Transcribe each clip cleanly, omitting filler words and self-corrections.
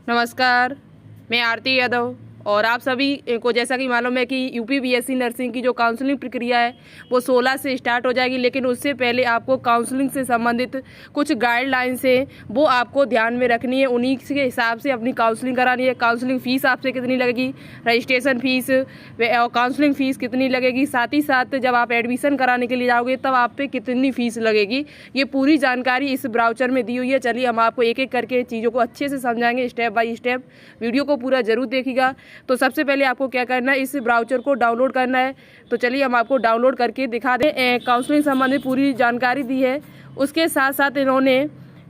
नमस्कार, मैं आरती यादव और आप सभी को जैसा कि मालूम है कि यूपी बीएससी नर्सिंग की जो काउंसलिंग प्रक्रिया है वो 16 से स्टार्ट हो जाएगी। लेकिन उससे पहले आपको काउंसलिंग से संबंधित कुछ गाइडलाइंस है वो आपको ध्यान में रखनी है। उन्हीं के हिसाब से अपनी काउंसलिंग करानी है। काउंसलिंग फ़ीस आपसे कितनी लगेगी, रजिस्ट्रेशन फ़ीस और काउंसलिंग फ़ीस कितनी लगेगी, साथ ही साथ जब आप एडमिशन कराने के लिए जाओगे तब आप पे कितनी फ़ीस लगेगी, ये पूरी जानकारी इस ब्राउचर में दी हुई है। चलिए हम आपको एक एक करके चीज़ों को अच्छे से समझाएंगे स्टेप बाय स्टेप। वीडियो को पूरा ज़रूर देखिएगा। तो सबसे पहले आपको क्या करना है, इस ब्राउचर को डाउनलोड करना है। तो चलिए हम आपको डाउनलोड करके दिखा दें। काउंसलिंग संबंधी पूरी जानकारी दी है। उसके साथ साथ इन्होंने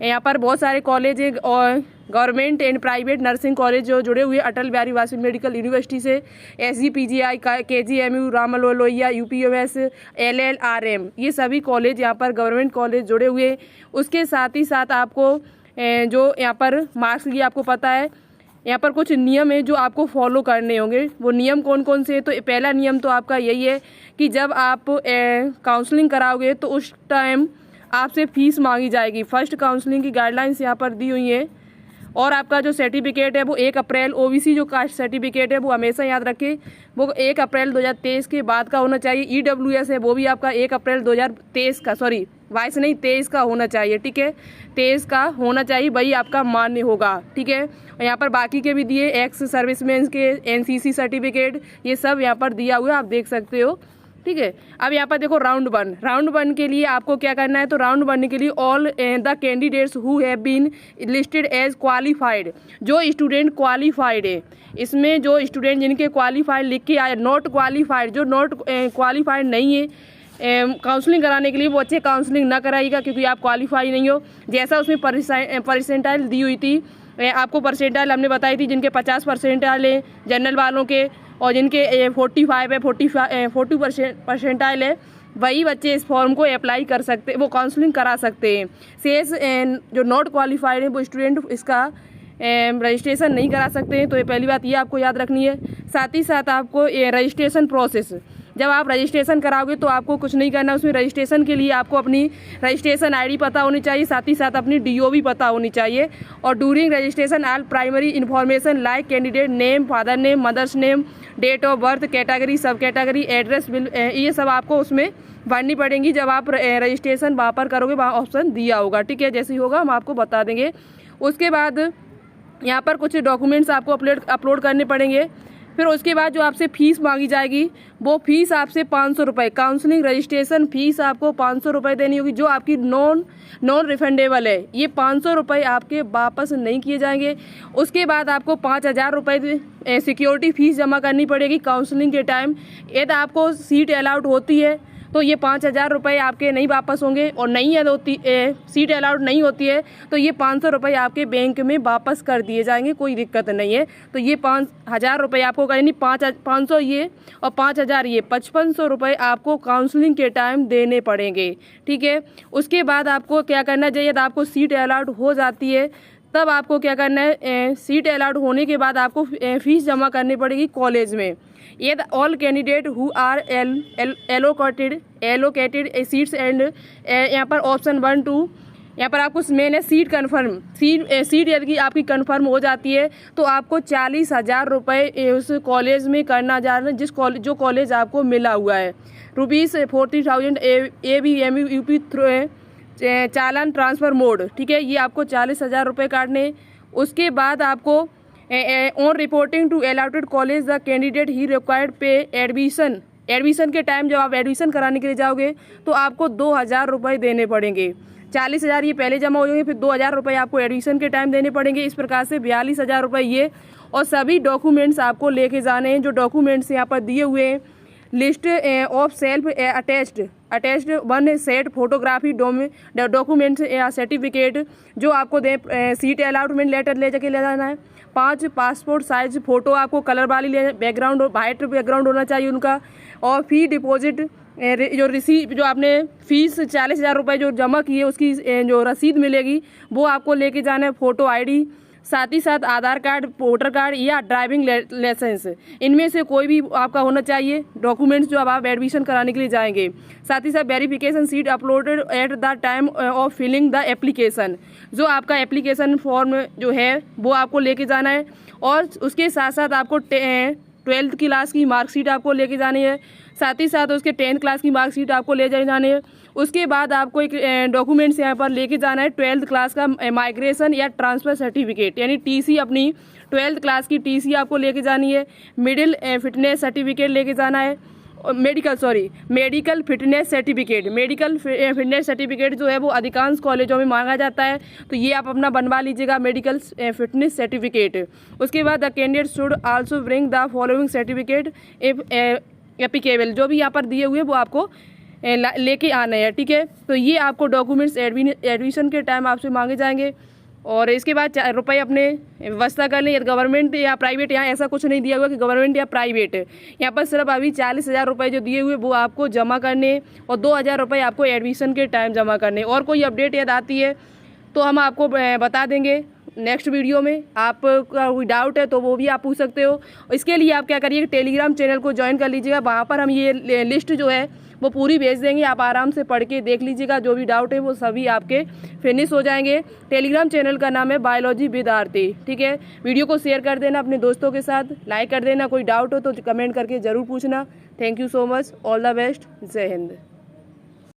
यहाँ पर बहुत सारे कॉलेज और government and private nursing college जो जुड़े हुए अटल बिहारी वाजपेयी मेडिकल यूनिवर्सिटी से, SGPGI, KGMU, Rammanohar Lohia, UPMS, LLRM, ये सभी कॉलेज यहाँ पर गवर्नमेंट कॉलेज जुड़े हुए। उसके साथ ही साथ आपको जो यहाँ पर मार्क्स की आपको पता है, यहाँ पर कुछ नियम है जो आपको फॉलो करने होंगे। वो नियम कौन कौन से हैं? तो पहला नियम तो आपका यही है कि जब आप काउंसलिंग कराओगे तो उस टाइम आपसे फ़ीस मांगी जाएगी। फर्स्ट काउंसलिंग की गाइडलाइंस यहाँ पर दी हुई है। और आपका जो सर्टिफिकेट है वो 1 अप्रैल, OBC जो कास्ट सर्टिफिकेट है वो हमेशा याद रखें वो 1 अप्रैल 2023 के बाद का होना चाहिए। EWS है वो भी आपका 1 अप्रैल 2023 का, 23 का होना चाहिए। ठीक है, 23 का होना चाहिए, वही आपका मान्य होगा। ठीक है, और यहाँ पर बाकी के भी दिए, एक्स सर्विसमैन के NCC सर्टिफिकेट, ये सब यहाँ पर दिया हुआ है, आप देख सकते हो। ठीक है, अब यहाँ पर देखो राउंड वन के लिए आपको क्या करना है। तो राउंड 1 के लिए all the candidates who have been listed as qualified, जो स्टूडेंट क्वालिफाइड है, इसमें जो स्टूडेंट जिनके क्वालिफाइड लिख के आए, नॉट क्वालिफाइड, जो नॉट क्वालिफाइड नहीं है काउंसलिंग कराने के लिए, वो अच्छे काउंसलिंग ना कराइएगा क्योंकि आप क्वालिफाई नहीं हो। जैसा उसमें परसेंटाइल दी हुई थी, आपको परसेंटाइल हमने बताई थी, जिनके 50 परसेंटाइल है जनरल वालों के और जिनके 45 है, 40 परसेंटाइल है, वही बच्चे इस फॉर्म को अप्लाई कर सकते, वो काउंसलिंग करा सकते हैं। शेष जो नॉट क्वालिफाइड है वो स्टूडेंट इसका रजिस्ट्रेशन नहीं करा सकते हैं। तो ये पहली बात ये आपको याद रखनी है। साथ ही साथ आपको रजिस्ट्रेशन प्रोसेस, जब आप रजिस्ट्रेशन कराओगे तो आपको कुछ नहीं करना। उसमें रजिस्ट्रेशन के लिए आपको अपनी रजिस्ट्रेशन ID पता होनी चाहिए, साथ ही साथ अपनी DO भी पता होनी चाहिए। और during registration all primary information like candidate name, father name, mother's name, date of birth, category, sub category, address, bill, ये सब आपको उसमें भरनी पड़ेंगी। जब आप रजिस्ट्रेशन वहाँ पर करोगे वहाँ ऑप्शन दिया होगा। ठीक है, जैसे ही होगा हम आपको बता देंगे। उसके बाद यहाँ पर कुछ डॉक्यूमेंट्स आपको अपलोड करने पड़ेंगे। फिर उसके बाद जो आपसे फ़ीस मांगी जाएगी वो फ़ीस आपसे 500 रुपये, काउंसलिंग रजिस्ट्रेशन फ़ीस आपको 500 रुपये देनी होगी, जो आपकी नॉन रिफंडेबल है। ये 500 रुपये आपके वापस नहीं किए जाएंगे। उसके बाद आपको 5000 रुपये सिक्योरिटी फ़ीस जमा करनी पड़ेगी काउंसलिंग के टाइम। यदि आपको सीट अलाउड होती है तो ये 5000 रुपये आपके नहीं वापस होंगे, और नहीं होती सीट अलाउड नहीं होती है तो ये 500 रुपये आपके बैंक में वापस कर दिए जाएंगे, कोई दिक्कत नहीं है। तो ये 5000 रुपये आपको कहीं नहीं, 500 ये और 5000 ये, 5500 रुपये आपको काउंसलिंग के टाइम देने पड़ेंगे। ठीक है, उसके बाद आपको क्या करना चाहिए, यदि आपको सीट अलाउड हो जाती है तब आपको क्या करना है, सीट अलाउड होने के बाद आपको फ़ीस जमा करनी पड़ेगी कॉलेज में। ये all candidate who are allocated seats and यहाँ पर ऑप्शन 1, 2, यहाँ पर आपको मेन है सीट कन्फर्म। सीट यदि आपकी कन्फर्म हो जाती है तो आपको 40,000 रुपये उस कॉलेज में करना जा रहा है, जो कॉलेज आपको मिला हुआ है। ₹40,000 ABMU UP चालान ट्रांसफ़र मोड। ठीक है, ये आपको 40,000 रुपये काटने। उसके बाद आपको on reporting to allotted college the candidate ही रिक्वायर्ड पे एडमिशन के टाइम जब आप एडमिशन कराने के लिए जाओगे तो आपको 2,000 रुपये देने पड़ेंगे। 40,000 ये पहले जमा हो जाएंगे, फिर 2,000 रुपये आपको एडमिशन के टाइम देने पड़ेंगे। इस प्रकार से 42,000 रुपये ये, और सभी डॉक्यूमेंट्स आपको लेके जाने हैं। जो डॉक्यूमेंट्स यहाँ पर दिए हुए हैं, list of self attached 1 set photography documents या सर्टिफिकेट जो आपको दे, सीट अलॉटमेंट लेटर ले जाना है। 5 पासपोर्ट साइज फ़ोटो आपको कलर वाली ले, बैकग्राउंड वाइट बैकग्राउंड होना चाहिए उनका। और फ़ी डिपॉजिट जो रिसीव, जो आपने फ़ीस 40,000 रुपये जो जमा की है उसकी जो रसीद मिलेगी वो आपको लेके जाना है। फ़ोटो ID, साथ ही साथ आधार कार्ड, वोटर कार्ड या ड्राइविंग लाइसेंस, इनमें से कोई भी आपका होना चाहिए डॉक्यूमेंट्स जो अब आप एडमिशन कराने के लिए जाएंगे। साथ ही साथ verification sheet uploaded at the time of filling the application, जो आपका एप्लीकेशन फॉर्म जो है वो आपको लेके जाना है। और उसके साथ साथ आपको 12th क्लास की मार्कशीट आपको लेके जानी है। साथ ही साथ उसके 10th क्लास की मार्कशीट आपको ले जानी है। उसके बाद आपको एक डॉक्यूमेंट्स यहाँ पर लेके जाना है 12th क्लास का माइग्रेशन या ट्रांसफ़र सर्टिफिकेट, यानी टीसी, अपनी 12th क्लास की टीसी आपको लेके जानी है। मिडिल फिटनेस सर्टिफिकेट लेके जाना है। Medical fitness certificate, medical fitness certificate जो है वो अधिकांश कॉलेजों में मांगा जाता है, तो ये आप अपना बनवा लीजिएगा, मेडिकल फिटनेस सर्टिफिकेट। उसके बाद the candidate should also bring the following certificate if applicable, जो भी यहाँ पर दिए हुए वो आपको लेके आना है, ठीक है। तो ये आपको डॉक्यूमेंट्स एडमिशन के टाइम आपसे मांगे जाएंगे। और इसके बाद रुपये अपने व्यवस्था कर लें, गवर्नमेंट या प्राइवेट, यहाँ ऐसा कुछ नहीं दिया हुआ कि गवर्नमेंट या प्राइवेट, यहाँ पर सिर्फ अभी 40,000 रुपये जो दिए हुए वो आपको जमा करने और 2,000 रुपये आपको एडमिशन के टाइम जमा करने। और कोई अपडेट याद आती है तो हम आपको बता देंगे नेक्स्ट वीडियो में। आपका कोई डाउट है तो वो भी आप पूछ सकते हो। इसके लिए आप क्या करिए, टेलीग्राम चैनल को ज्वाइन कर लीजिएगा, वहाँ पर हम ये लिस्ट जो है वो पूरी भेज देंगे, आप आराम से पढ़ के देख लीजिएगा, जो भी डाउट है वो सभी आपके फिनिश हो जाएंगे। टेलीग्राम चैनल का नाम है बायोलॉजी विद आरती, ठीक है। वीडियो को शेयर कर देना अपने दोस्तों के साथ, लाइक कर देना। कोई डाउट हो तो कमेंट करके ज़रूर पूछना। Thank you so much, all the best, जय हिंद।